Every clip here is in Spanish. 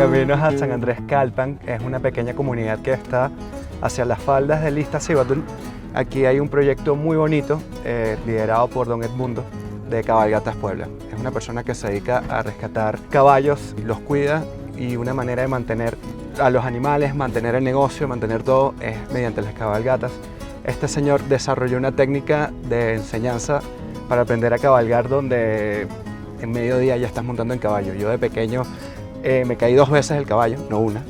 caminos a San Andrés Calpan es una pequeña comunidad que está hacia las faldas del Iztaccíhuatl. Aquí hay un proyecto muy bonito liderado por don Edmundo de Cabalgatas Puebla. Es una persona que se dedica a rescatar caballos, los cuida y una manera de mantener a los animales, mantener el negocio, mantener todo es mediante las cabalgatas. Este señor desarrolló una técnica de enseñanza para aprender a cabalgar donde en mediodía ya estás montando en caballo. Yo de pequeño me caí 2 veces del caballo, no una,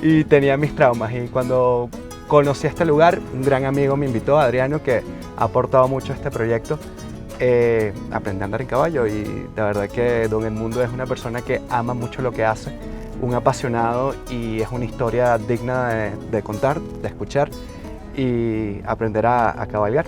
y tenía mis traumas. Y cuando conocí este lugar, un gran amigo me invitó, Adriano, que ha aportado mucho a este proyecto. Aprendí a andar en caballo y de verdad que don Edmundo es una persona que ama mucho lo que hace, un apasionado, y es una historia digna de contar, de escuchar y aprender a cabalgar.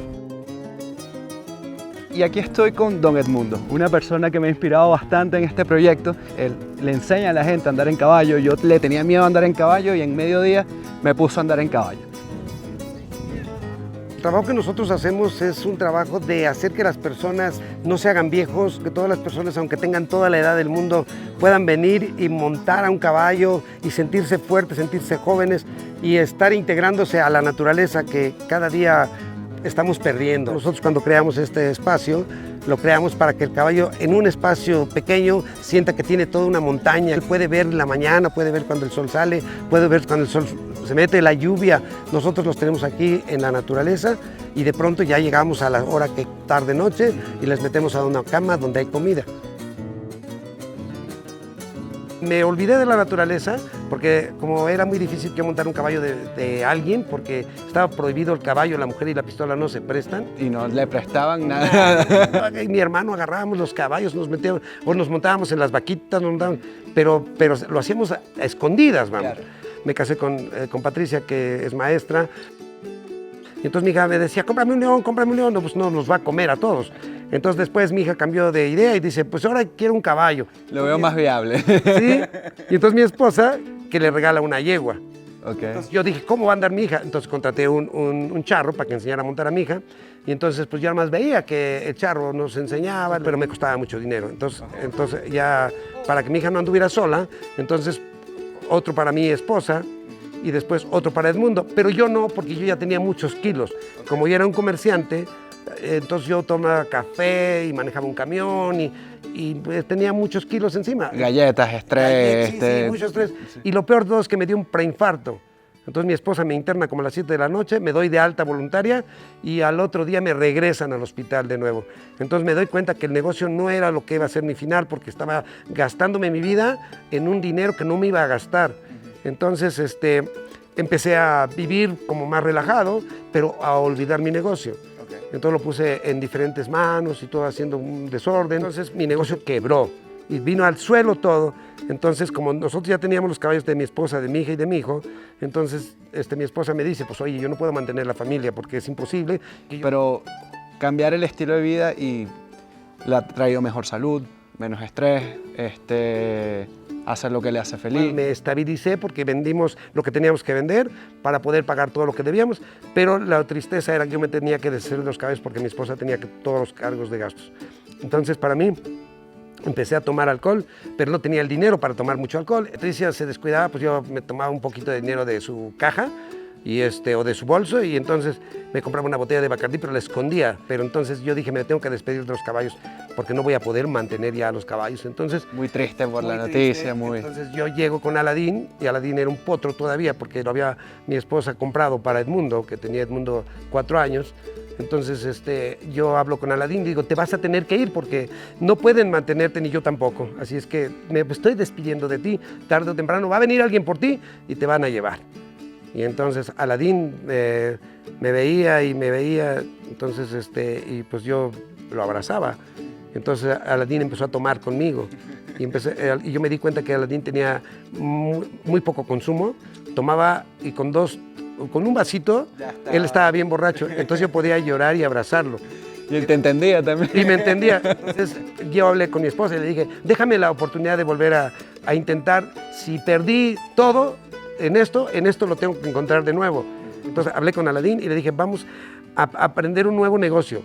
Y aquí estoy con don Edmundo, una persona que me ha inspirado bastante en este proyecto. Él le enseña a la gente a andar en caballo. Yo le tenía miedo a andar en caballo y en mediodía me puso a andar en caballo. El trabajo que nosotros hacemos es un trabajo de hacer que las personas no se hagan viejos, que todas las personas, aunque tengan toda la edad del mundo, puedan venir y montar a un caballo y sentirse fuertes, sentirse jóvenes y estar integrándose a la naturaleza que cada día estamos perdiendo. Nosotros cuando creamos este espacio, lo creamos para que el caballo en un espacio pequeño sienta que tiene toda una montaña. Él puede ver la mañana, puede ver cuando el sol sale, puede ver cuando el sol se mete, la lluvia. Nosotros los tenemos aquí en la naturaleza y de pronto ya llegamos a la hora que tarde-noche y les metemos a una cama donde hay comida. Me olvidé de la naturaleza porque como era muy difícil que montar un caballo de alguien, porque estaba prohibido el caballo, la mujer y la pistola no se prestan. Y no le prestaban nada. Y mi hermano agarrábamos los caballos, nos metíamos, o nos montábamos en las vaquitas, pero lo hacíamos a escondidas, vamos. Claro. Me casé con Patricia, que es maestra. Y entonces mi hija me decía, cómprame un león, no, pues no, nos va a comer a todos. Entonces después mi hija cambió de idea y dice, pues ahora quiero un caballo. Lo veo más viable. Sí, y entonces mi esposa, que le regala una yegua. Okay. Entonces yo dije, ¿cómo va a andar mi hija? Entonces contraté un charro para que enseñara a montar a mi hija. Y entonces pues yo además veía que el charro nos enseñaba, pero me costaba mucho dinero. Entonces ya, para que mi hija no anduviera sola, entonces otro para mi esposa, y después otro para Edmundo, pero yo no, porque yo ya tenía muchos kilos. Como yo era un comerciante, entonces yo tomaba café y manejaba un camión y pues, tenía muchos kilos encima. Galletas, estrés. Sí, mucho estrés. Sí. Y lo peor de todo es que me dio un preinfarto. Entonces mi esposa me interna como a las 7 de la noche, me doy de alta voluntaria y al otro día me regresan al hospital de nuevo. Entonces me doy cuenta que el negocio no era lo que iba a ser mi final, porque estaba gastándome mi vida en un dinero que no me iba a gastar. Entonces empecé a vivir como más relajado, pero a olvidar mi negocio. Okay. Entonces lo puse en diferentes manos y todo haciendo un desorden. Entonces mi negocio quebró y vino al suelo todo. Entonces como nosotros ya teníamos los caballos de mi esposa, de mi hija y de mi hijo, entonces mi esposa me dice, pues oye, yo no puedo mantener la familia porque es imposible. Pero cambiar el estilo de vida y le ha traído mejor salud, menos estrés, hacer lo que le hace feliz. Bueno, me estabilicé porque vendimos lo que teníamos que vender para poder pagar todo lo que debíamos, pero la tristeza era que yo me tenía que deshacer de los caballos porque mi esposa tenía todos los cargos de gastos. Entonces, para mí, empecé a tomar alcohol, pero no tenía el dinero para tomar mucho alcohol. Patricia se descuidaba, pues yo me tomaba un poquito de dinero de su caja y o de su bolso, y entonces me compraba una botella de Bacardí, pero la escondía. Pero entonces yo dije, me tengo que despedir de los caballos porque no voy a poder mantener ya a los caballos. Entonces, muy triste por la noticia. Entonces yo llego con Aladín, y Aladín era un potro todavía porque lo había mi esposa comprado para Edmundo, que tenía Edmundo 4 años. Entonces yo hablo con Aladín y digo, te vas a tener que ir porque no pueden mantenerte ni yo tampoco. Así es que me estoy despidiendo de ti, tarde o temprano va a venir alguien por ti y te van a llevar. Y entonces Aladín me veía, entonces y pues yo lo abrazaba. Entonces Aladín empezó a tomar conmigo y yo me di cuenta que Aladín tenía muy poco consumo, tomaba y con un vasito él estaba bien borracho, entonces yo podía llorar y abrazarlo. Y él te entendía también. Y me entendía. Entonces yo hablé con mi esposa y le dije, déjame la oportunidad de volver a intentar. Si perdí todo en esto lo tengo que encontrar de nuevo. Entonces hablé con Aladín y le dije, vamos a aprender un nuevo negocio.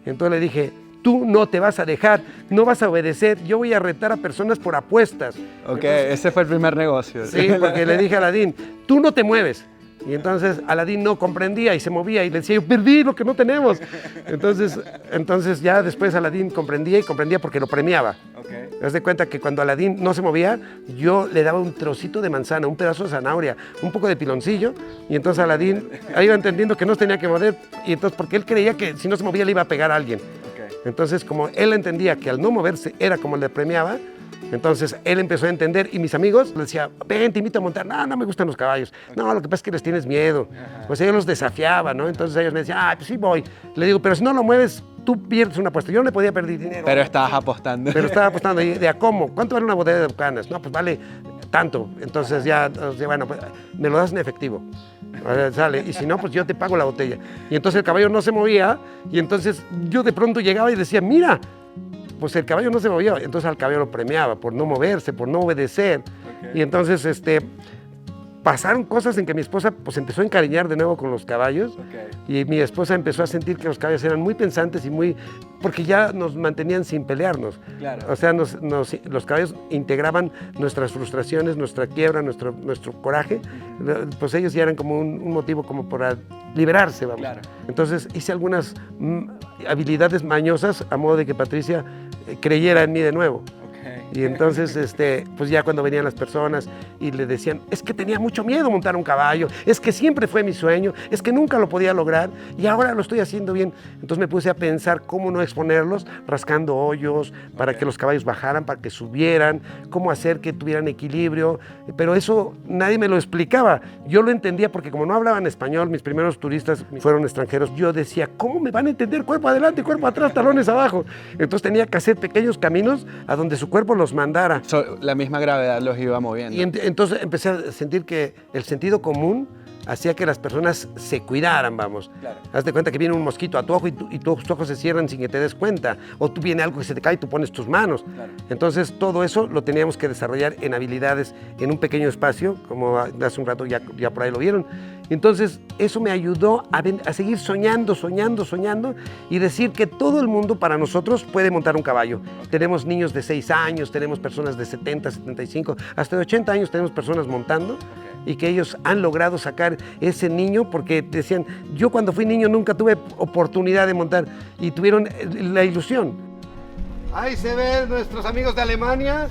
Entonces le dije, tú no te vas a dejar, no vas a obedecer, yo voy a retar a personas por apuestas. Ok, ese fue el primer negocio. Sí, porque le dije a Aladín, tú no te mueves. Y entonces Aladín no comprendía y se movía y le decía, yo perdí lo que no tenemos. Entonces ya después Aladín comprendía porque lo premiaba. Okay. Haz de cuenta que cuando Aladín no se movía, yo le daba un trocito de manzana, un pedazo de zanahoria, un poco de piloncillo, y entonces Aladín iba entendiendo que no se tenía que mover, y entonces porque él creía que si no se movía le iba a pegar a alguien. Okay. Entonces como él entendía que al no moverse era como le premiaba, entonces él empezó a entender y mis amigos le decía, ven, te invito a montar. No, no me gustan los caballos. No, lo que pasa es que les tienes miedo. Pues yo los desafiaba, ¿no? Entonces ellos me decían, pues sí voy. Le digo, pero si no lo mueves, tú pierdes una apuesta. Yo no le podía perder dinero. Pero estabas apostando. Pero estaba apostando. ¿Y de a cómo? ¿Cuánto vale una botella de Bucanas? No, pues vale tanto. Entonces ya, bueno, pues, me lo das en efectivo. Sale, y si no, pues yo te pago la botella. Y entonces el caballo no se movía, y entonces yo de pronto llegaba y decía, mira, pues el caballo no se movía, entonces al caballo lo premiaba por no moverse, por no obedecer. Okay. Y entonces pasaron cosas en que mi esposa pues empezó a encariñar de nuevo con los caballos. Okay. Y mi esposa empezó a sentir que los caballos eran muy pensantes y muy... porque ya nos mantenían sin pelearnos. Claro. O sea, los caballos integraban nuestras frustraciones, nuestra quiebra, nuestro coraje. Pues ellos ya eran como un motivo como para liberarse, vamos. Claro. Entonces hice algunas habilidades mañosas a modo de que Patricia creyera en mí de nuevo. Y entonces, pues ya cuando venían las personas y le decían, es que tenía mucho miedo montar un caballo, es que siempre fue mi sueño, es que nunca lo podía lograr y ahora lo estoy haciendo bien. Entonces me puse a pensar cómo no exponerlos, rascando hoyos para que los caballos bajaran, para que subieran, cómo hacer que tuvieran equilibrio, pero eso nadie me lo explicaba. Yo lo entendía porque como no hablaban español, mis primeros turistas fueron extranjeros, yo decía, ¿cómo me van a entender cuerpo adelante, cuerpo atrás, talones abajo? Entonces tenía que hacer pequeños caminos a donde su cuerpo los mandara. La misma gravedad los iba moviendo. Y entonces empecé a sentir que el sentido común hacía que las personas se cuidaran, vamos. Claro. Haz de cuenta que viene un mosquito a tu ojo y tus ojos se cierran sin que te des cuenta. O tú viene algo que se te cae y tú pones tus manos. Claro. Entonces todo eso lo teníamos que desarrollar en habilidades en un pequeño espacio, como hace un rato ya por ahí lo vieron. Entonces eso me ayudó a seguir soñando y decir que todo el mundo para nosotros puede montar un caballo. Tenemos niños de 6 años, tenemos personas de 70, 75, hasta de 80 años tenemos personas montando. Y que ellos han logrado sacar ese niño porque decían, yo cuando fui niño nunca tuve oportunidad de montar y tuvieron la ilusión. Ahí se ven nuestros amigos de Alemania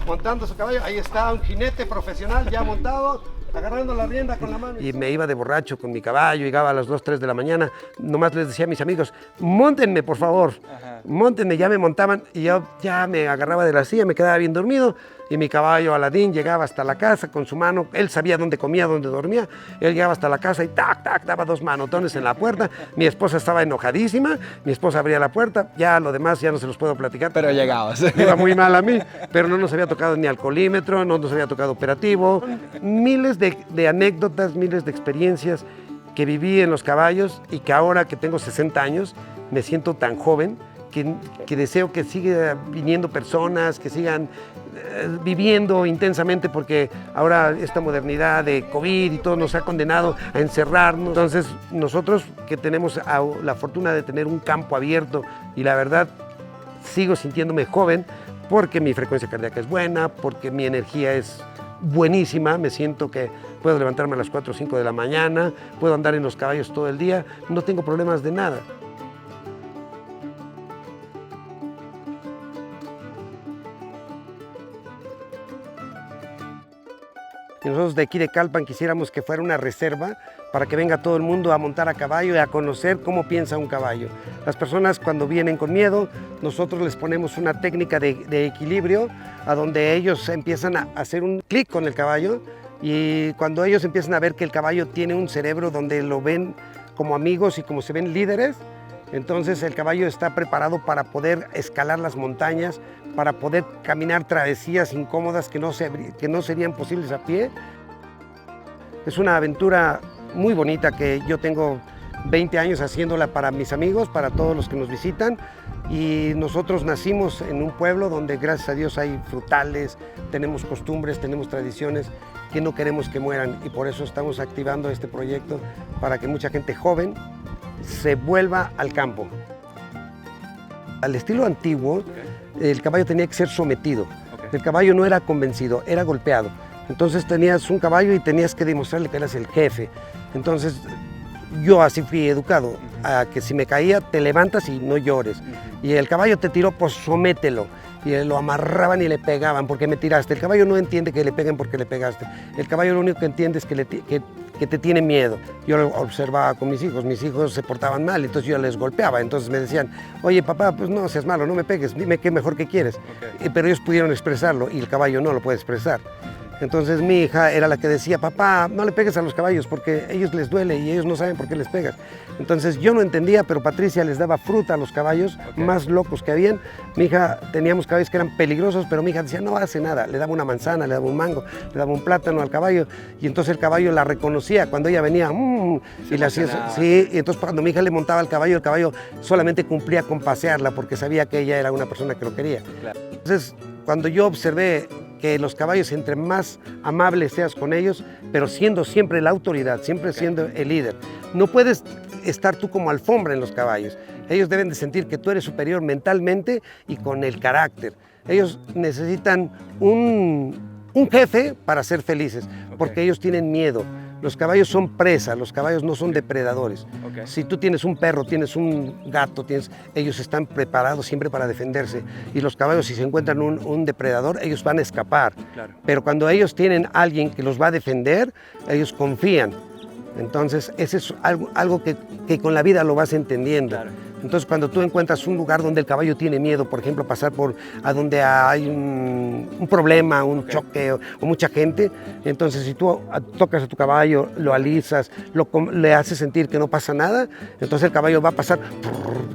montando su caballo, ahí está un jinete profesional ya montado, agarrando la rienda con la mano. Y me iba de borracho con mi caballo, llegaba a las 2, 3 de la mañana, nomás les decía a mis amigos, móntenme por favor, móntenme, ya me montaban y yo ya me agarraba de la silla, me quedaba bien dormido. Y mi caballo Aladín llegaba hasta la casa con su mano, él sabía dónde comía, dónde dormía, él llegaba hasta la casa y daba 2 manotones en la puerta, mi esposa estaba enojadísima, mi esposa abría la puerta, ya lo demás ya no se los puedo platicar. Pero llegabas. Me iba muy mal a mí, pero no nos había tocado ni alcoholímetro, no nos había tocado operativo, miles de anécdotas, miles de experiencias que viví en los caballos y que ahora que tengo 60 años me siento tan joven que deseo que sigan viniendo personas, que sigan viviendo intensamente porque ahora esta modernidad de COVID y todo nos ha condenado a encerrarnos. Entonces nosotros que tenemos la fortuna de tener un campo abierto y la verdad sigo sintiéndome joven porque mi frecuencia cardíaca es buena, porque mi energía es buenísima, me siento que puedo levantarme a las 4 o 5 de la mañana, puedo andar en los caballos todo el día, no tengo problemas de nada. Y nosotros de aquí de Calpan quisiéramos que fuera una reserva para que venga todo el mundo a montar a caballo y a conocer cómo piensa un caballo. Las personas cuando vienen con miedo, nosotros les ponemos una técnica de equilibrio a donde ellos empiezan a hacer un clic con el caballo y cuando ellos empiezan a ver que el caballo tiene un cerebro donde lo ven como amigos y como se ven líderes, entonces el caballo está preparado para poder escalar las montañas, para poder caminar travesías incómodas que no serían posibles a pie. Es una aventura muy bonita que yo tengo 20 años haciéndola para mis amigos, para todos los que nos visitan. Y nosotros nacimos en un pueblo donde gracias a Dios hay frutales, tenemos costumbres, tenemos tradiciones que no queremos que mueran y por eso estamos activando este proyecto para que mucha gente joven se vuelva al campo. al estilo antiguo, el caballo tenía que ser sometido. Okay. El caballo no era convencido, era golpeado. Entonces tenías un caballo y tenías que demostrarle que eras el jefe. Entonces yo así fui educado, a que si me caía te levantas y no llores. Y el caballo te tiró, pues somételo. Y lo amarraban y le pegaban porque me tiraste. El caballo no entiende que le peguen porque le pegaste. El caballo lo único que entiende es que te tiene miedo. Yo lo observaba con mis hijos se portaban mal, entonces yo les golpeaba. Entonces me decían, oye papá, pues no seas malo, no me pegues, dime qué mejor que quieres. Okay. Pero ellos pudieron expresarlo y el caballo no lo puede expresar. Entonces mi hija era la que decía, papá, no le pegues a los caballos porque a ellos les duele y ellos no saben por qué les pegas. Entonces yo no entendía, pero Patricia les daba fruta a los caballos más locos que habían. Mi hija, teníamos caballos que eran peligrosos, pero mi hija decía, no hace nada. Le daba una manzana, le daba un mango, le daba un plátano al caballo y entonces el caballo la reconocía. Cuando ella venía, y le hacía eso. Sí, y entonces cuando mi hija le montaba al caballo, el caballo solamente cumplía con pasearla porque sabía que ella era una persona que lo quería. Claro. Entonces, cuando yo observé que los caballos, entre más amables seas con ellos, pero siendo siempre la autoridad, siempre siendo el líder. No puedes estar tú como alfombra en los caballos. Ellos deben de sentir que tú eres superior mentalmente y con el carácter. Ellos necesitan un jefe para ser felices, porque ellos tienen miedo. Los caballos son presa, los caballos no son depredadores. Si tú tienes un perro, tienes un gato, ellos están preparados siempre para defenderse. Y los caballos, si se encuentran un depredador, ellos van a escapar. Claro. Pero cuando ellos tienen a alguien que los va a defender, ellos confían. Entonces, ese es algo que con la vida lo vas entendiendo. Claro. Entonces, cuando tú encuentras un lugar donde el caballo tiene miedo, por ejemplo, pasar a donde hay un problema, un choque o mucha gente, entonces si tú tocas a tu caballo, lo alisas, le haces sentir que no pasa nada, entonces el caballo va a pasar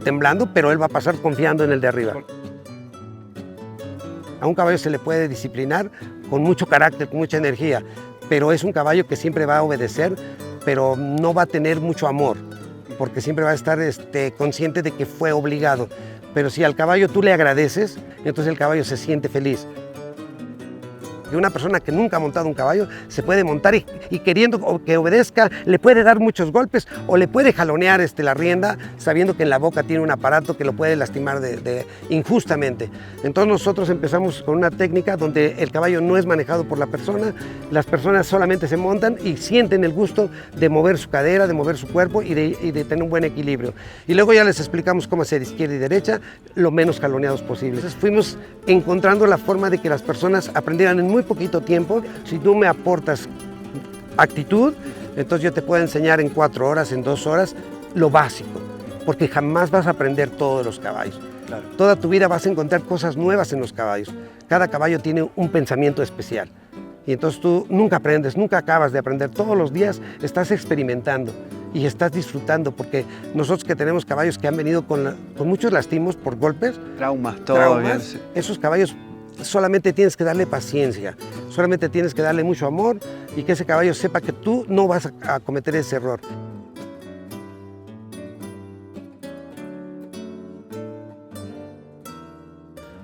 temblando, pero él va a pasar confiando en el de arriba. A un caballo se le puede disciplinar con mucho carácter, con mucha energía, pero es un caballo que siempre va a obedecer, pero no va a tener mucho amor, porque siempre va a estar consciente de que fue obligado. Pero si al caballo tú le agradeces, entonces el caballo se siente feliz. Que una persona que nunca ha montado un caballo se puede montar y queriendo que obedezca, le puede dar muchos golpes o le puede jalonear la rienda, sabiendo que en la boca tiene un aparato que lo puede lastimar injustamente. Entonces nosotros empezamos con una técnica donde el caballo no es manejado por la persona, las personas solamente se montan y sienten el gusto de mover su cadera, de mover su cuerpo y de tener un buen equilibrio. Y luego ya les explicamos cómo hacer izquierda y derecha, lo menos jaloneados posible. Entonces fuimos encontrando la forma de que las personas aprendieran en muy poquito tiempo. Si tú me aportas actitud, entonces yo te puedo enseñar en 4 horas, en 2 horas, lo básico, porque jamás vas a aprender todos los caballos. Claro. Toda tu vida vas a encontrar cosas nuevas en los caballos. Cada caballo tiene un pensamiento especial. Y entonces tú nunca aprendes, nunca acabas de aprender. Todos los días estás experimentando y estás disfrutando, porque nosotros que tenemos caballos que han venido con muchos lastimos por golpes, traumas, esos caballos solamente tienes que darle paciencia, solamente tienes que darle mucho amor y que ese caballo sepa que tú no vas a cometer ese error.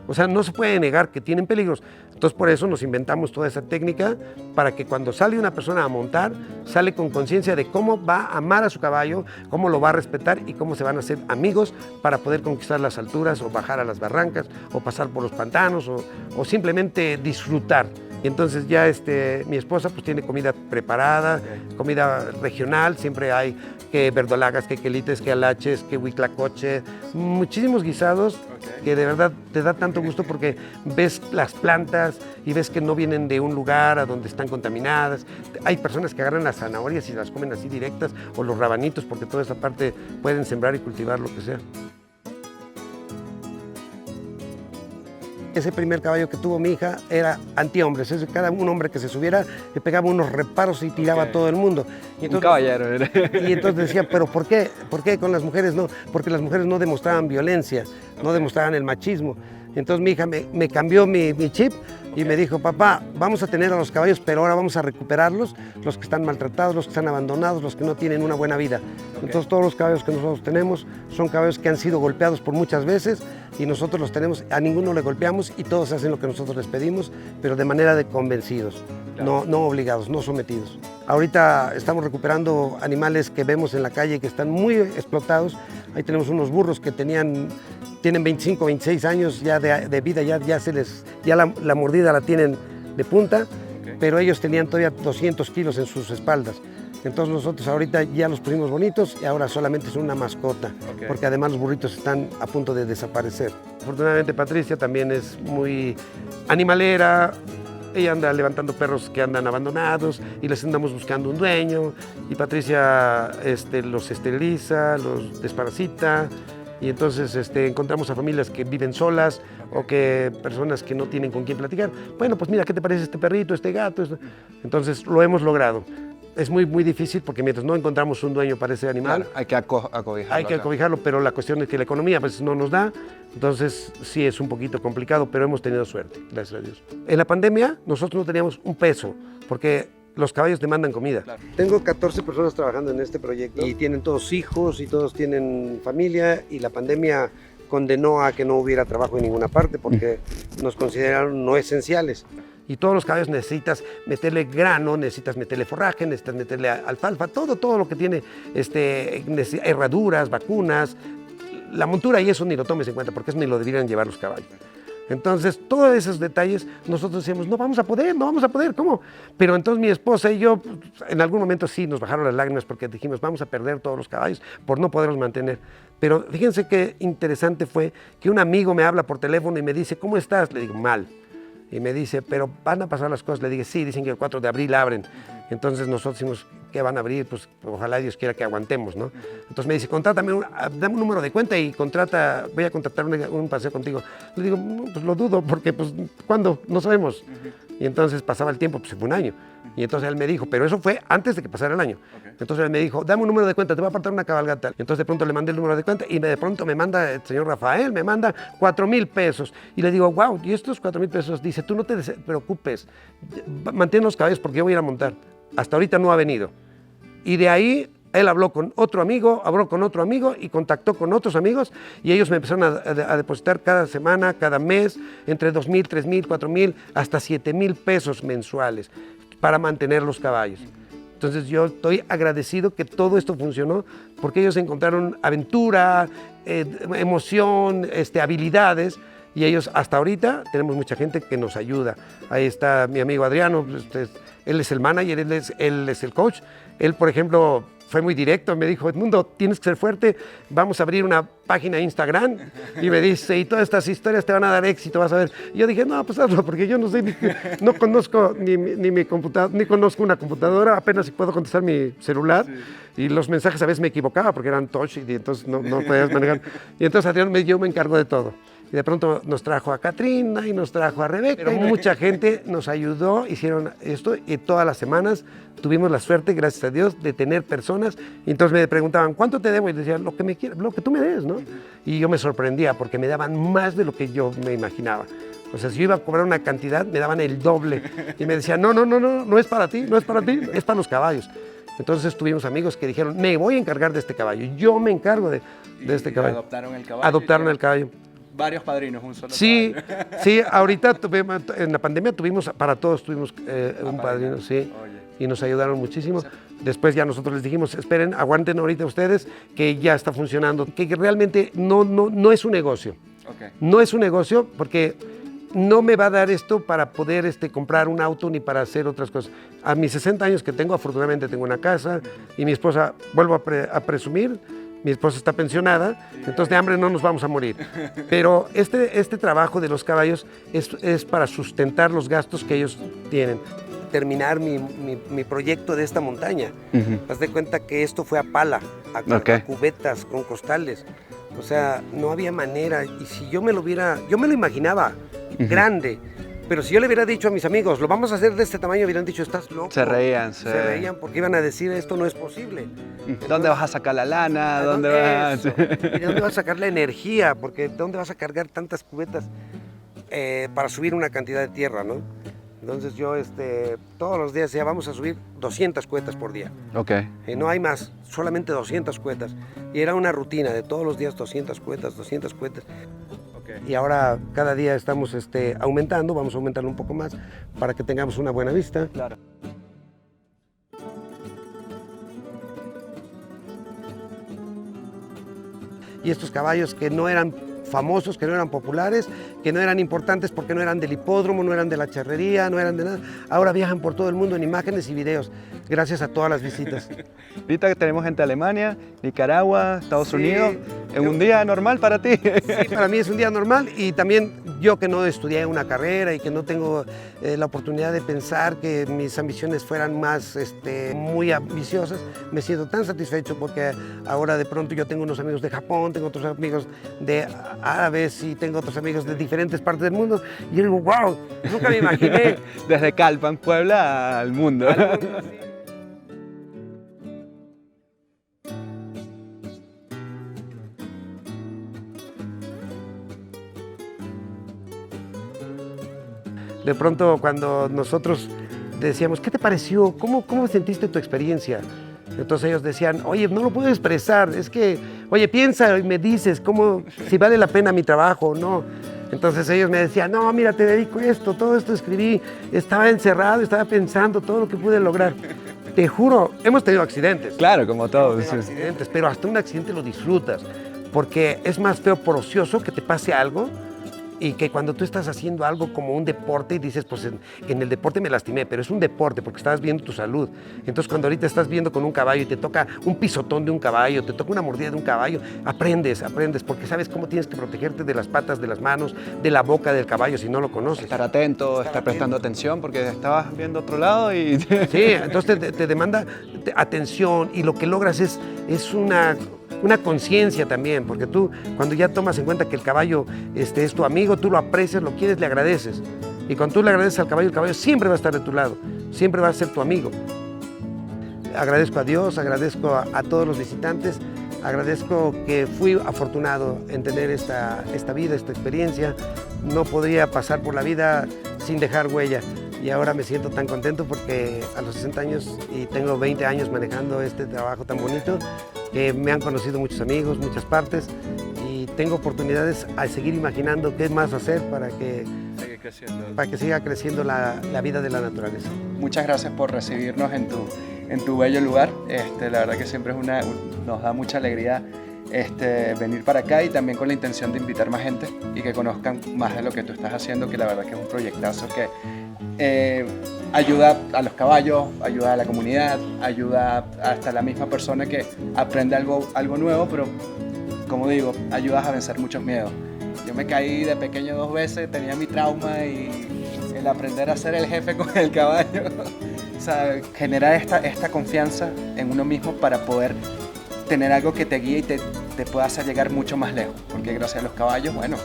O sea, no se puede negar que tienen peligros. Entonces, por eso nos inventamos toda esa técnica para que cuando sale una persona a montar, sale con conciencia de cómo va a amar a su caballo, cómo lo va a respetar y cómo se van a hacer amigos para poder conquistar las alturas o bajar a las barrancas o pasar por los pantanos o simplemente disfrutar. Y entonces ya mi esposa pues tiene comida preparada, comida regional, siempre hay que verdolagas, que quelites, que alaches, que huitlacoche, muchísimos guisados que de verdad te da tanto gusto porque ves las plantas y ves que no vienen de un lugar a donde están contaminadas. Hay personas que agarran las zanahorias y las comen así directas o los rabanitos porque toda esa parte pueden sembrar y cultivar lo que sea. Ese primer caballo que tuvo mi hija era antihombres. Cada un hombre que se subiera le pegaba unos reparos y tiraba a todo el mundo. Y entonces, un caballero era. Y entonces decía, ¿pero por qué? ¿Por qué con las mujeres no? Porque las mujeres no demostraban violencia, no demostraban el machismo. Entonces mi hija me cambió mi chip y me dijo, papá, vamos a tener a los caballos, pero ahora vamos a recuperarlos, los que están maltratados, los que están abandonados, los que no tienen una buena vida. Entonces todos los caballos que nosotros tenemos son caballos que han sido golpeados por muchas veces y nosotros los tenemos, a ninguno le golpeamos y todos hacen lo que nosotros les pedimos, pero de manera de convencidos, no obligados, no sometidos. Ahorita estamos recuperando animales que vemos en la calle que están muy explotados. Ahí tenemos unos burros que tenían tienen 25, 26 años ya de vida, ya la mordida la tienen de punta, pero ellos tenían todavía 200 kilos en sus espaldas. Entonces nosotros ahorita ya los pusimos bonitos y ahora solamente son una mascota, porque además los burritos están a punto de desaparecer. Afortunadamente Patricia también es muy animalera, ella anda levantando perros que andan abandonados y les andamos buscando un dueño, y Patricia los esteriliza, los desparasita, y entonces encontramos a familias que viven solas o que personas que no tienen con quién platicar. Bueno, pues mira, ¿qué te parece este perrito, este gato? Entonces lo hemos logrado. Es muy, muy difícil porque mientras no encontramos un dueño para ese animal, Claro, hay que acobijarlo. hay que acobijarlo, pero la cuestión es que la economía pues, no nos da, entonces sí es un poquito complicado, pero hemos tenido suerte, gracias a Dios. En la pandemia nosotros no teníamos un peso, porque los caballos demandan comida. Claro. Tengo 14 personas trabajando en este proyecto y tienen todos hijos y todos tienen familia, y la pandemia condenó a que no hubiera trabajo en ninguna parte porque nos consideraron no esenciales. Y todos los caballos necesitas meterle grano, necesitas meterle forraje, necesitas meterle alfalfa, todo lo que tiene herraduras, vacunas, la montura, y eso ni lo tomes en cuenta porque eso ni lo deberían llevar los caballos. Entonces, todos esos detalles nosotros decíamos, no vamos a poder, ¿cómo? Pero entonces mi esposa y yo, en algún momento sí nos bajaron las lágrimas porque dijimos, vamos a perder todos los caballos por no poderlos mantener. Pero fíjense qué interesante fue que un amigo me habla por teléfono y me dice, ¿cómo estás? Le digo, mal. Y me dice, pero van a pasar las cosas. Le dije, sí, dicen que el 4 de abril abren. Entonces nosotros decimos, ¿qué van a abrir? Pues ojalá Dios quiera que aguantemos, ¿no? Entonces me dice, dame un número de cuenta y voy a contratar un paseo contigo. Le digo, pues lo dudo, porque pues, ¿cuándo? No sabemos. Y entonces pasaba el tiempo, pues fue un año. Y entonces él me dijo, pero eso fue antes de que pasara el año. Entonces él me dijo, dame un número de cuenta, te voy a apartar una cabalgata. Y entonces de pronto le mandé el número de cuenta y de pronto me manda el señor Rafael, me manda 4,000 pesos. Y le digo, wow, ¿y estos 4,000 pesos? Dice, tú no te preocupes, mantén los caballos porque yo voy a ir a montar. Hasta ahorita no ha venido. Y de ahí él habló con otro amigo y contactó con otros amigos, y ellos me empezaron a depositar cada semana, cada mes, entre 2,000, 3,000, 4,000, hasta 7,000 pesos mensuales para mantener los caballos. Entonces yo estoy agradecido que todo esto funcionó porque ellos encontraron aventura, emoción, habilidades, y ellos hasta ahorita tenemos mucha gente que nos ayuda. Ahí está mi amigo Adriano, él es el manager, él es el coach. Él, por ejemplo, fue muy directo, me dijo, Edmundo, tienes que ser fuerte, vamos a abrir una página de Instagram, y me dice, y todas estas historias te van a dar éxito, vas a ver. Y yo dije, no, pues hazlo, porque yo no sé, no conozco ni mi computadora, ni conozco una computadora, apenas si puedo contestar mi celular, y los mensajes a veces me equivocaba porque eran touch, y entonces no podías manejar. Y entonces Adrián, yo me encargo de todo. Y de pronto nos trajo a Katrina y nos trajo a Rebeca, y mucha gente nos ayudó, hicieron esto, y todas las semanas tuvimos la suerte, gracias a Dios, de tener personas. Y entonces me preguntaban, ¿cuánto te debo? Y decía, lo que me quieras, lo que tú me des, ¿no? Y yo me sorprendía porque me daban más de lo que yo me imaginaba. O sea, si yo iba a cobrar una cantidad, me daban el doble. Y me decían, no es para ti, es para los caballos. Entonces tuvimos amigos que dijeron, me voy a encargar de este caballo, yo me encargo de este caballo. Adoptaron el caballo. Adoptaron el caballo. Varios padrinos, un solo Sí, caballo. sí, ahorita en la pandemia para todos tuvimos un padrino, sí, y nos ayudaron muchísimo. Después ya nosotros les dijimos, esperen, aguanten ahorita ustedes, que ya está funcionando, que realmente no es un negocio. No es un negocio porque no me va a dar esto para poder comprar un auto ni para hacer otras cosas. A mis 60 años que tengo, afortunadamente tengo una casa, y mi esposa, vuelvo a presumir, mi esposa está pensionada, entonces de hambre no nos vamos a morir. Pero este trabajo de los caballos es para sustentar los gastos que ellos tienen. Terminar mi proyecto de esta montaña. Haz de cuenta que esto fue a pala, a cubetas, con costales. O sea, no había manera. Y si yo me lo imaginaba grande. Pero si yo le hubiera dicho a mis amigos, lo vamos a hacer de este tamaño, hubieran dicho, estás loco. Se reían. Se reían porque iban a decir, esto no es posible. ¿Dónde vas a sacar la lana? ¿Y de dónde vas a sacar la energía? Porque ¿dónde vas a cargar tantas cubetas para subir una cantidad de tierra, no? Entonces yo todos los días vamos a subir 200 cubetas por día. No hay más, solamente 200 cubetas. Y era una rutina de todos los días 200 cubetas, 200 cubetas. Y ahora cada día estamos aumentando, vamos a aumentarlo un poco más para que tengamos una buena vista. Claro. Y estos caballos que no eran famosos, que no eran populares, que no eran importantes porque no eran del hipódromo, no eran de la charrería, no eran de nada. Ahora viajan por todo el mundo en imágenes y videos, gracias a todas las visitas. Ahorita tenemos gente de Alemania, Nicaragua, Estados Sí, Unidos, en un día normal para ti. Sí, para mí es un día normal y también yo que no estudié una carrera y que no tengo la oportunidad de pensar que mis ambiciones fueran más muy ambiciosas, me siento tan satisfecho porque ahora de pronto yo tengo unos amigos de Japón, tengo otros amigos de árabes y tengo otros amigos de diferentes partes del mundo y yo digo, wow, nunca me imaginé. Desde Calpan, Puebla, al mundo. De pronto cuando nosotros decíamos, ¿qué te pareció? ¿Cómo sentiste tu experiencia? Entonces ellos decían, oye, no lo puedo expresar, es que, oye, piensa y me dices si vale la pena mi trabajo o no. Entonces ellos me decían, no, mira, te dedico esto, todo esto escribí, estaba encerrado, estaba pensando todo lo que pude lograr. Te juro, hemos tenido accidentes. Claro, como todos. Hemos tenido accidentes, pero hasta un accidente lo disfrutas, porque es más feo por ocioso que te pase algo y que cuando tú estás haciendo algo como un deporte y dices, pues en el deporte me lastimé, pero es un deporte porque estás viendo tu salud. Entonces cuando ahorita estás viendo con un caballo y te toca un pisotón de un caballo, te toca una mordida de un caballo, aprendes porque sabes cómo tienes que protegerte de las patas, de las manos, de la boca del caballo si no lo conoces. Estar atento, estar prestando atención porque estabas viendo otro lado y... Sí, entonces te demanda atención y lo que logras es una conciencia también, porque tú cuando ya tomas en cuenta que el caballo es tu amigo, tú lo aprecias, lo quieres, le agradeces. Y cuando tú le agradeces al caballo, el caballo siempre va a estar de tu lado, siempre va a ser tu amigo. Agradezco a Dios, agradezco a todos los visitantes, agradezco que fui afortunado en tener esta vida, esta experiencia. No podría pasar por la vida sin dejar huella. Y ahora me siento tan contento porque a los 60 años y tengo 20 años manejando este trabajo tan bonito, que me han conocido muchos amigos, muchas partes y tengo oportunidades a seguir imaginando qué más hacer para que siga creciendo la vida de la naturaleza. Muchas gracias por recibirnos en tu bello lugar. La verdad que siempre nos da mucha alegría venir para acá y también con la intención de invitar más gente y que conozcan más de lo que tú estás haciendo, que la verdad que es un proyectazo que ayuda a los caballos, ayuda a la comunidad, ayuda hasta a la misma persona que aprende algo nuevo, pero como digo, ayudas a vencer muchos miedos. Yo me caí de pequeño 2 veces, tenía mi trauma y el aprender a ser el jefe con el caballo, o sea, generar esta confianza en uno mismo para poder tener algo que te guíe y te pueda hacer llegar mucho más lejos, porque gracias a los caballos, bueno,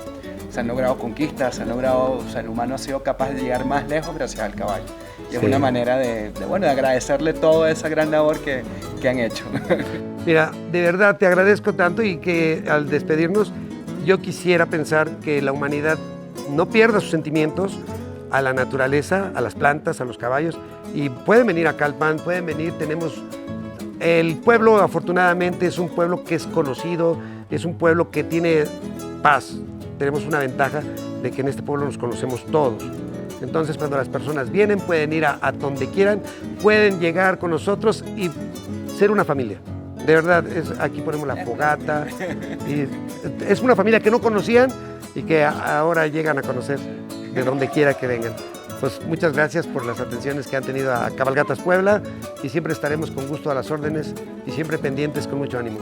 se han logrado conquistas, o sea, el humano ha sido capaz de llegar más lejos gracias al caballo. Y es una manera de agradecerle toda esa gran labor que han hecho. Mira, de verdad te agradezco tanto y que al despedirnos yo quisiera pensar que la humanidad no pierda sus sentimientos a la naturaleza, a las plantas, a los caballos y pueden venir a Calpan, pueden venir, el pueblo afortunadamente es un pueblo que es conocido, es un pueblo que tiene paz. Tenemos una ventaja de que en este pueblo nos conocemos todos. Entonces, cuando las personas vienen, pueden ir a donde quieran, pueden llegar con nosotros y ser una familia. De verdad, aquí ponemos la fogata. Y es una familia que no conocían y que ahora llegan a conocer de donde quiera que vengan. Pues muchas gracias por las atenciones que han tenido a Cabalgatas Puebla y siempre estaremos con gusto a las órdenes y siempre pendientes con mucho ánimo.